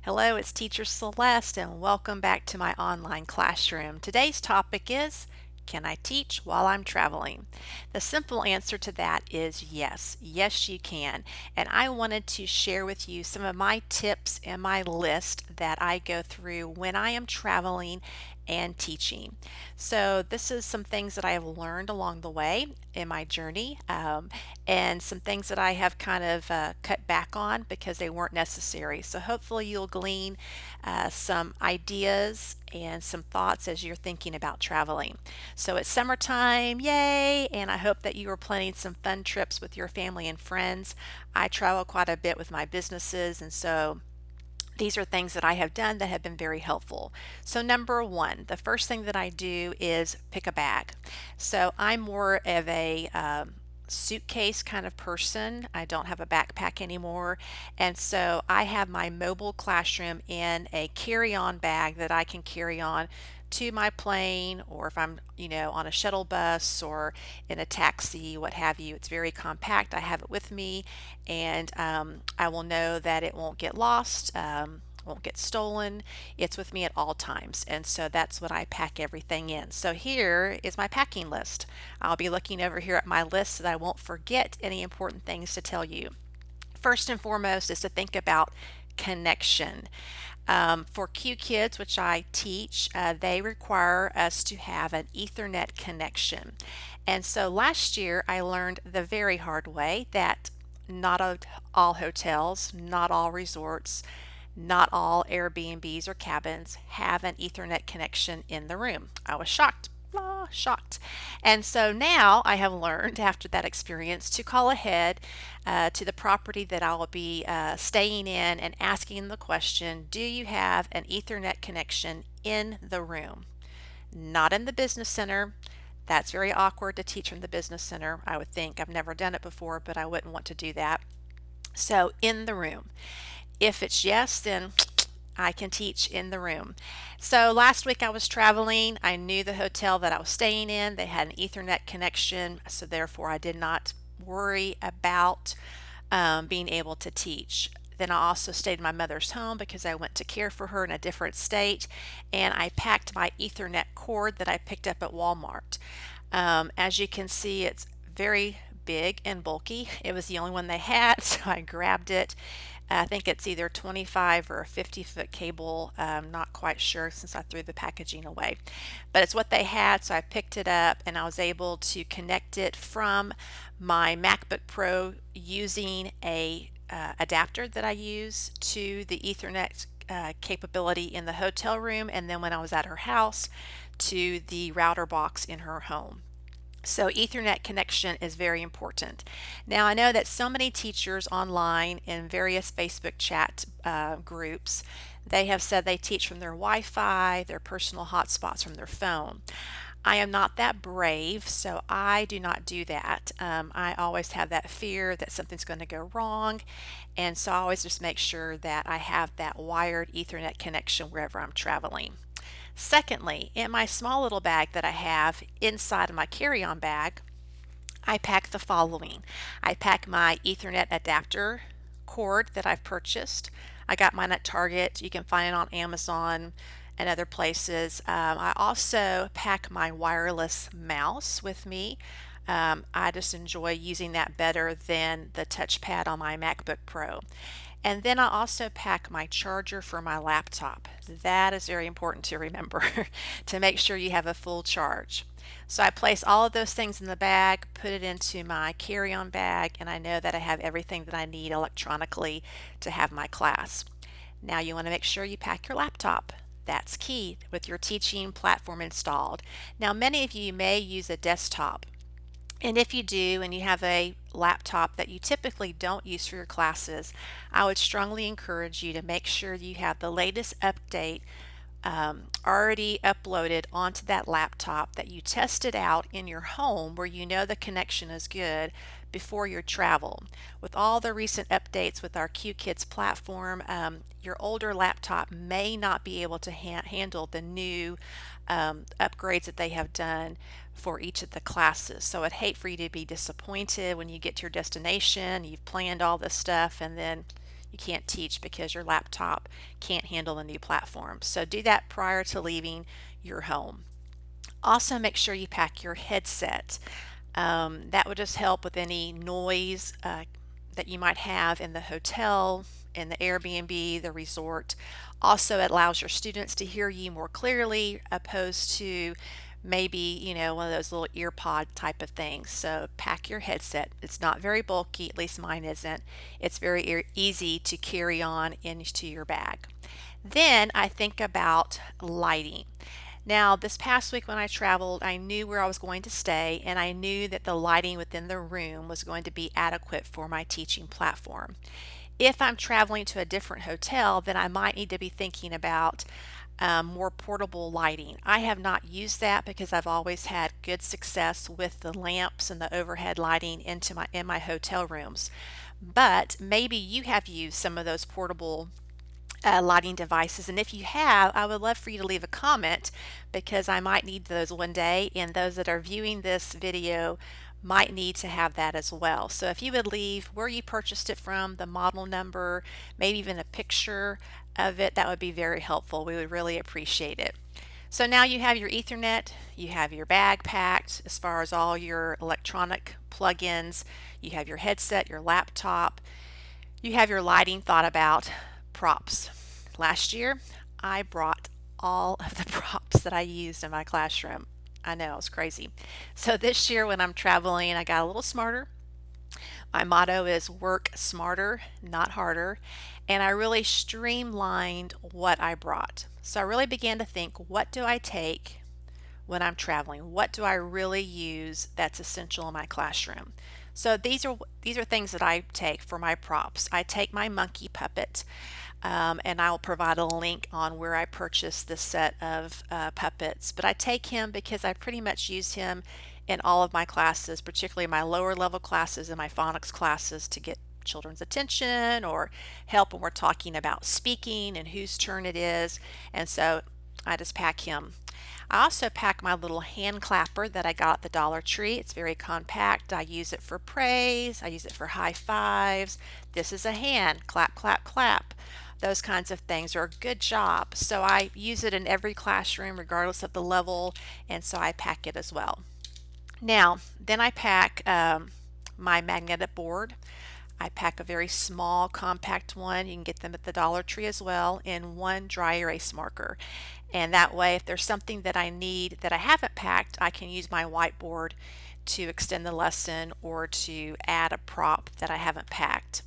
Hello, it's Teacher Celeste, and welcome back to my online classroom. Today's topic is, can I teach while I'm traveling? The simple answer to that is yes. Yes, you can. And I wanted to share with you some of my tips and my list that I go through when I am traveling and teaching. So this is some things that I have learned along the way in my journey, and some things that I have kind of cut back on because they weren't necessary. So hopefully you'll glean some ideas and some thoughts as you're thinking about traveling. So it's summertime, yay! And I hope that you are planning some fun trips with your family and friends. I travel quite a bit with my businesses, and so these are things that I have done that have been very helpful. So number one, the first thing that I do is pick a bag. So I'm more of a suitcase kind of person. I don't have a backpack anymore. And so I have my mobile classroom in a carry-on bag that I can carry on to my plane, or if I'm, on a shuttle bus or in a taxi, what have you. It's very compact. I have it with me, and I will know that it won't get lost, won't get stolen. It's with me at all times, and so that's what I pack everything in. So here is my packing list. I'll be looking over here at my list so that I won't forget any important things to tell you. First and foremost is to think about connection. For Q Kids, which I teach, they require us to have an Ethernet connection. And so last year I learned the very hard way that all hotels, not all resorts, not all Airbnbs or cabins have an Ethernet connection in the room. I was shocked. Shocked. And so now I have learned after that experience to call ahead to the property that I will be staying in and asking the question, do you have an Ethernet connection in the room? Not in the business center. That's very awkward to teach from the business center, I would think. I've never done it before, but I wouldn't want to do that. So in the room. If it's yes, then I can teach in the room. So last week I was traveling. I knew the hotel that I was staying in. They had an Ethernet connection, so therefore I did not worry about being able to teach. Then I also stayed in my mother's home because I went to care for her in a different state, and I packed my Ethernet cord that I picked up at Walmart. As you can see, it's very big and bulky. It was the only one they had, so I grabbed it. I think it's either 25 or a 50-foot cable. I'm not quite sure since I threw the packaging away. But it's what they had, so I picked it up and I was able to connect it from my MacBook Pro using a adapter that I use to the Ethernet capability in the hotel room, and then when I was at her house to the router box in her home. So Ethernet connection is very important. Now I know that so many teachers online in various Facebook chat groups, they have said they teach from their Wi-Fi, their personal hotspots from their phone. I am not that brave, so I do not do that. I always have that fear that something's going to go wrong, and so I always just make sure that I have that wired Ethernet connection wherever I'm traveling. Secondly, in my small little bag that I have inside of my carry-on bag, I pack the following. I pack my Ethernet adapter cord that I've purchased. I got mine at Target. You can find it on Amazon and other places. I also pack my wireless mouse with me. I just enjoy using that better than the touchpad on my MacBook Pro. And then I also pack my charger for my laptop. That is very important to remember to make sure you have a full charge. So I place all of those things in the bag, put it into my carry-on bag, and I know that I have everything that I need electronically to have my class. Now you want to make sure you pack your laptop. That's key with your teaching platform installed. Now many of you may use a desktop. And if you do and you have a laptop that you typically don't use for your classes, I would strongly encourage you to make sure you have the latest update already uploaded onto that laptop, that you test it out in your home where you know the connection is good before your travel. With all the recent updates with our Q Kids platform, your older laptop may not be able to handle the new upgrades that they have done for each of the classes. So I'd hate for you to be disappointed when you get to your destination, you've planned all this stuff, and then you can't teach because your laptop can't handle the new platform. So do that prior to leaving your home. Also, make sure you pack your headset. That would just help with any noise that you might have in the hotel, in the Airbnb, the resort. Also, it allows your students to hear you more clearly opposed to maybe, one of those little ear pod type of things. So pack your headset. It's not very bulky, at least mine isn't. It's very easy to carry on into your bag. Then I think about lighting. Now, this past week when I traveled, I knew where I was going to stay, and I knew that the lighting within the room was going to be adequate for my teaching platform. If I'm traveling to a different hotel, then I might need to be thinking about more portable lighting. I have not used that because I've always had good success with the lamps and the overhead lighting in my hotel rooms. But maybe you have used some of those portable lighting devices, and if you have, I would love for you to leave a comment because I might need those one day, and those that are viewing this video might need to have that as well. So if you would leave where you purchased it from, the model number, maybe even a picture of it, that would be very helpful. We would really appreciate it. So now you have your Ethernet, you have your bag packed as far as all your electronic plugins, you have your headset, your laptop, you have your lighting thought about. Props. Last year, I brought all of the props that I used in my classroom. I know, it was crazy. So this year when I'm traveling, I got a little smarter. My motto is work smarter, not harder. And I really streamlined what I brought. So I really began to think, what do I take when I'm traveling? What do I really use that's essential in my classroom? So these are things that I take for my props. I take my monkey puppet, and I'll provide a link on where I purchased this set of puppets. But I take him because I pretty much use him in all of my classes, particularly my lower level classes and my phonics classes, to get children's attention or help when we're talking about speaking and whose turn it is. And so I just pack him. I also pack my little hand clapper that I got at the Dollar Tree. It's very compact. I use it for praise. I use it for high fives. This is a hand. Clap, clap, clap. Those kinds of things are a good job. So I use it in every classroom regardless of the level, and so I pack it as well. Now, then I pack my magnetic board. I pack a very small, compact one. You can get them at the Dollar Tree as well, and one dry erase marker. And that way, if there's something that I need that I haven't packed, I can use my whiteboard to extend the lesson or to add a prop that I haven't packed.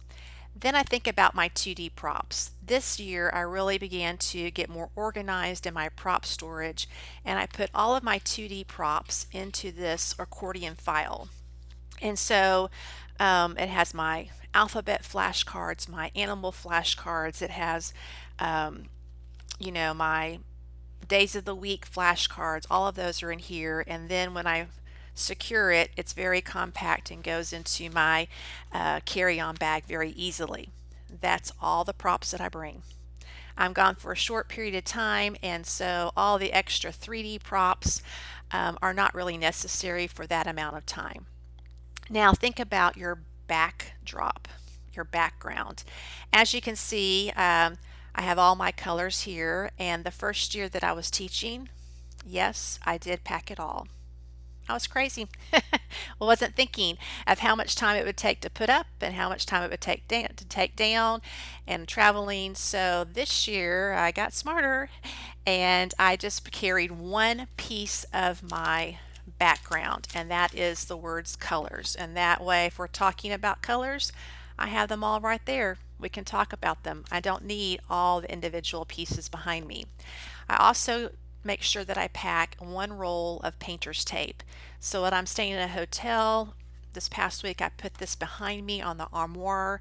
Then I think about my 2D props. This year, I really began to get more organized in my prop storage, and I put all of my 2D props into this accordion file. And so it has my alphabet flashcards, my animal flashcards. It has, my days of the week flashcards. All of those are in here. And then when I secure it, it's very compact and goes into my carry-on bag very easily. That's all the props that I bring. I'm gone for a short period of time, and so all the extra 3D props are not really necessary for that amount of time. Now think about your backdrop, your background. As you can see, I have all my colors here, and the first year that I was teaching, yes, I did pack it all. I was crazy. I wasn't thinking of how much time it would take to put up and how much time it would take to take down and traveling. So this year I got smarter and I just carried one piece of my background, and that is the words colors. And that way, if we're talking about colors, I have them all right there. We can talk about them. I don't need all the individual pieces behind me. I also make sure that I pack one roll of painter's tape. So when I'm staying in a hotel, this past week I put this behind me on the armoire.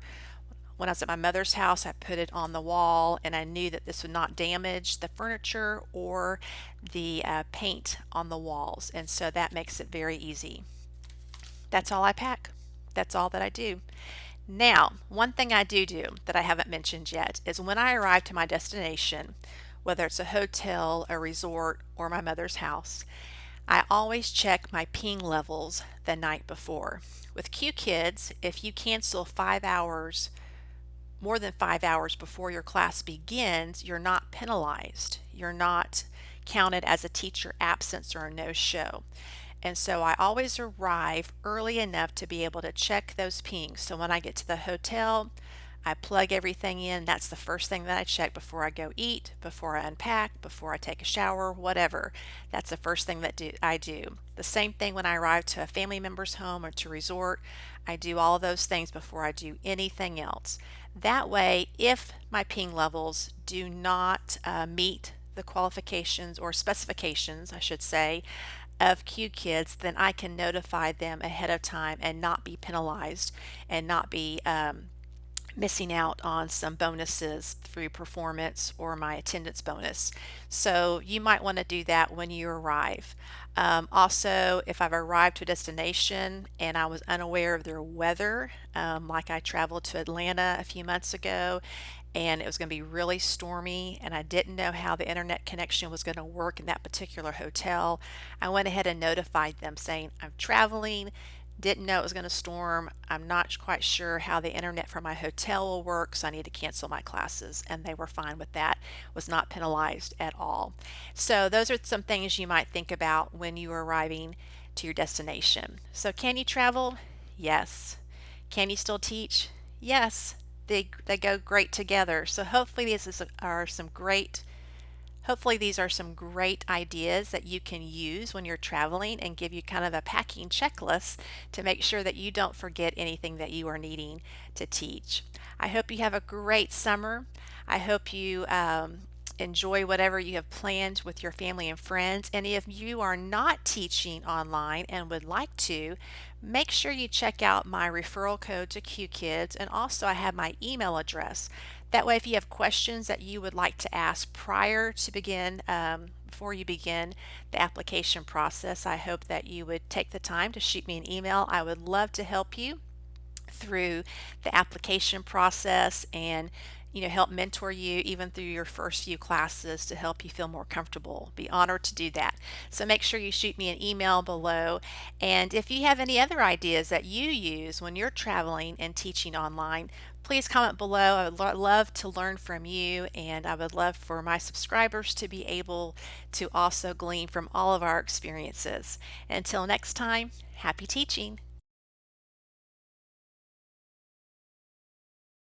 When I was at my mother's house, I put it on the wall, and I knew that this would not damage the furniture or the paint on the walls, and so that makes it very easy. That's all I pack. That's all that I do. Now, one thing I do that I haven't mentioned yet is when I arrive to my destination, whether it's a hotel, a resort, or my mother's house, I always check my ping levels the night before. With Q Kids, if you cancel 5 hours more than 5 hours before your class begins, you're not penalized. You're not counted as a teacher absence or a no-show. And so I always arrive early enough to be able to check those pings. So when I get to the hotel, I plug everything in. That's the first thing that I check before I go eat, before I unpack, before I take a shower, whatever. That's the first thing that I do. The same thing when I arrive to a family member's home or to resort. I do all of those things before I do anything else. That way, if my ping levels do not meet the qualifications or specifications, I should say, of Q Kids, then I can notify them ahead of time and not be penalized and not be missing out on some bonuses through performance or my attendance bonus. So you might want to do that when you arrive. Also, if I've arrived to a destination and I was unaware of their weather, like I traveled to Atlanta a few months ago and it was going to be really stormy and I didn't know how the internet connection was going to work in that particular hotel, I went ahead and notified them saying I'm traveling, didn't know it was going to storm. I'm not quite sure how the internet for my hotel will work, so I need to cancel my classes. And they were fine with that, was not penalized at all. So those are some things you might think about when you are arriving to your destination. So can you travel? Yes. Can you still teach? Yes. They go great together. So hopefully these are some great ideas that you can use when you're traveling and give you kind of a packing checklist to make sure that you don't forget anything that you are needing to teach. I hope you have a great summer. I hope you enjoy whatever you have planned with your family and friends. And if you are not teaching online and would like to, make sure you check out my referral code to Q Kids, and also I have my email address. That way, if you have questions that you would like to ask before you begin the application process, I hope that you would take the time to shoot me an email. I would love to help you through the application process and help mentor you even through your first few classes to help you feel more comfortable. Be honored to do that. So make sure you shoot me an email below. And if you have any other ideas that you use when you're traveling and teaching online, please comment below. I would love to learn from you, and I would love for my subscribers to be able to also glean from all of our experiences. Until next time, happy teaching.